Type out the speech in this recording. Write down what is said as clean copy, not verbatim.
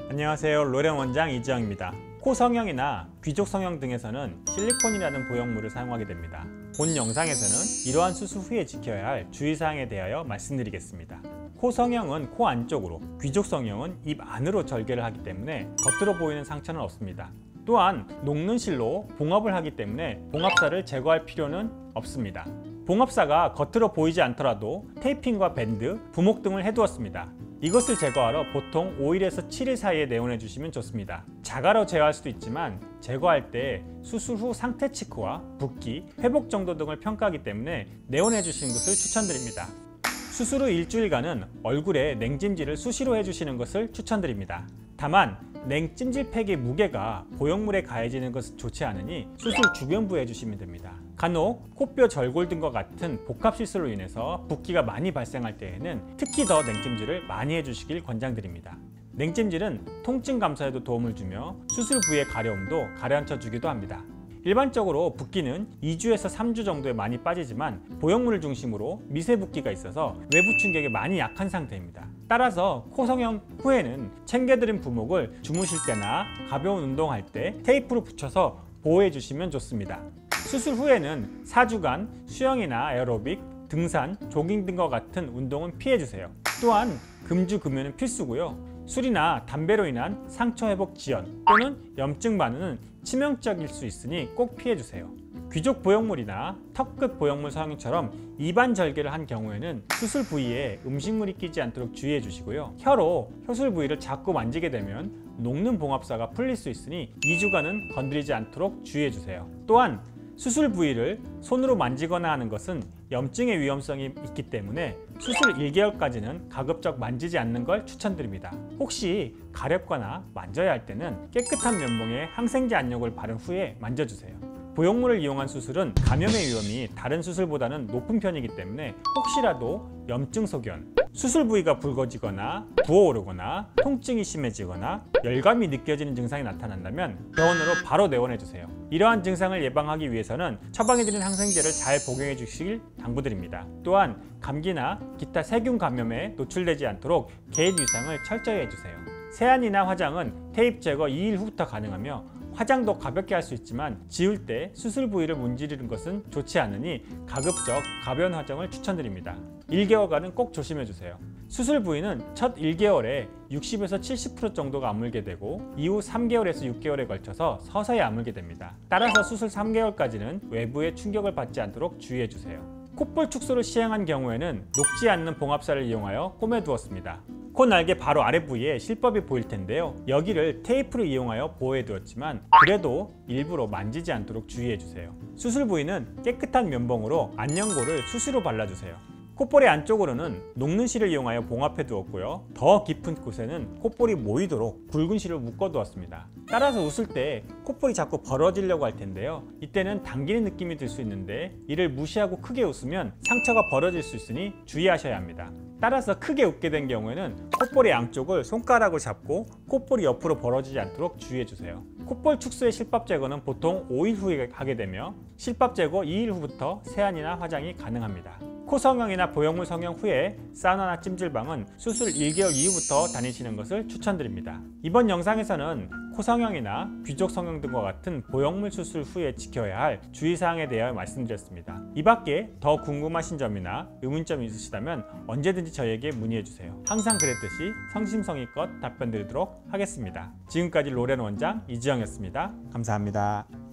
안녕하세요. 로렌 원장 이지영입니다. 코 성형이나 귀족 성형 등에서는 실리콘이라는 보형물을 사용하게 됩니다. 본 영상에서는 이러한 수술 후에 지켜야 할 주의사항에 대하여 말씀드리겠습니다. 코 성형은 코 안쪽으로, 귀족 성형은 입 안으로 절개를 하기 때문에 겉으로 보이는 상처는 없습니다. 또한 녹는 실로 봉합을 하기 때문에 봉합사를 제거할 필요는 없습니다. 봉합사가 겉으로 보이지 않더라도 테이핑과 밴드, 부목 등을 해두었습니다. 이것을 제거하러 보통 5일에서 7일 사이에 내원해 주시면 좋습니다. 자가로 제거할 수도 있지만 제거할 때 수술 후 상태 체크와 붓기, 회복 정도 등을 평가하기 때문에 내원해 주시는 것을 추천드립니다. 수술 후 일주일간은 얼굴에 냉찜질을 수시로 해주시는 것을 추천드립니다. 다만 냉찜질팩의 무게가 보형물에 가해지는 것은 좋지 않으니 수술 주변부에 해주시면 됩니다. 간혹 코뼈 절골 등과 같은 복합시술로 인해서 붓기가 많이 발생할 때에는 특히 더 냉찜질을 많이 해주시길 권장드립니다. 냉찜질은 통증 감소에도 도움을 주며 수술 부위의 가려움도 가라앉혀 주기도 합니다. 일반적으로 붓기는 2주에서 3주 정도에 많이 빠지지만 보형물을 중심으로 미세 붓기가 있어서 외부 충격에 많이 약한 상태입니다. 따라서 코 성형 후에는 챙겨드린 부목을 주무실 때나 가벼운 운동할 때 테이프로 붙여서 보호해 주시면 좋습니다. 수술 후에는 4주간 수영이나 에어로빅, 등산, 조깅 등과 같은 운동은 피해 주세요. 또한 금주 금연은 필수고요. 술이나 담배로 인한 상처 회복 지연 또는 염증 반응은 치명적일 수 있으니 꼭 피해주세요. 귀족 보형물이나 턱끝 보형물 성형처럼 입안 절개를 한 경우에는 수술 부위에 음식물이 끼지 않도록 주의해 주시고요. 혀로 효술 부위를 자꾸 만지게 되면 녹는 봉합사가 풀릴 수 있으니 2주간은 건드리지 않도록 주의해 주세요. 또한 수술 부위를 손으로 만지거나 하는 것은 염증의 위험성이 있기 때문에 수술 1개월까지는 가급적 만지지 않는 걸 추천드립니다. 혹시 가렵거나 만져야 할 때는 깨끗한 면봉에 항생제 안력을 바른 후에 만져주세요. 보형물을 이용한 수술은 감염의 위험이 다른 수술보다는 높은 편이기 때문에 혹시라도 염증 소견, 수술 부위가 붉어지거나 부어오르거나 통증이 심해지거나 열감이 느껴지는 증상이 나타난다면 병원으로 바로 내원해 주세요. 이러한 증상을 예방하기 위해서는 처방해드린 항생제를 잘 복용해 주시길 당부드립니다. 또한 감기나 기타 세균 감염에 노출되지 않도록 개인 위상을 철저히 해주세요. 세안이나 화장은 테이프 제거 2일 후부터 가능하며 화장도 가볍게 할 수 있지만 지울 때 수술 부위를 문지르는 것은 좋지 않으니 가급적 가벼운 화장을 추천드립니다. 1개월간은 꼭 조심해 주세요. 수술 부위는 첫 1개월에 60에서 70% 정도가 아물게 되고 이후 3개월에서 6개월에 걸쳐서 서서히 아물게 됩니다. 따라서 수술 3개월까지는 외부의 충격을 받지 않도록 주의해 주세요. 콧볼 축소를 시행한 경우에는 녹지 않는 봉합사를 이용하여 꿰매 두었습니다. 코 날개 바로 아래 부위에 실밥이 보일 텐데요. 여기를 테이프를 이용하여 보호해 두었지만 그래도 일부러 만지지 않도록 주의해 주세요. 수술 부위는 깨끗한 면봉으로 안연고를 수시로 발라주세요. 콧볼의 안쪽으로는 녹는 실을 이용하여 봉합해 두었고요. 더 깊은 곳에는 콧볼이 모이도록 굵은 실을 묶어 두었습니다. 따라서 웃을 때 콧볼이 자꾸 벌어지려고 할 텐데요. 이때는 당기는 느낌이 들 수 있는데 이를 무시하고 크게 웃으면 상처가 벌어질 수 있으니 주의하셔야 합니다. 따라서 크게 웃게 된 경우에는 콧볼의 양쪽을 손가락으로 잡고 콧볼이 옆으로 벌어지지 않도록 주의해 주세요. 콧볼 축소의 실밥 제거는 보통 5일 후에 하게 되며 실밥 제거 2일 후부터 세안이나 화장이 가능합니다. 코 성형이나 보형물 성형 후에 사우나나 찜질방은 수술 1개월 이후부터 다니시는 것을 추천드립니다. 이번 영상에서는 코 성형이나 귀족 성형 등과 같은 보형물 수술 후에 지켜야 할 주의사항에 대하여 말씀드렸습니다. 이 밖에 더 궁금하신 점이나 의문점이 있으시다면 언제든지 저희에게 문의해주세요. 항상 그랬듯이 성심성의껏 답변드리도록 하겠습니다. 지금까지 로렌 원장 이지영이었습니다. 감사합니다.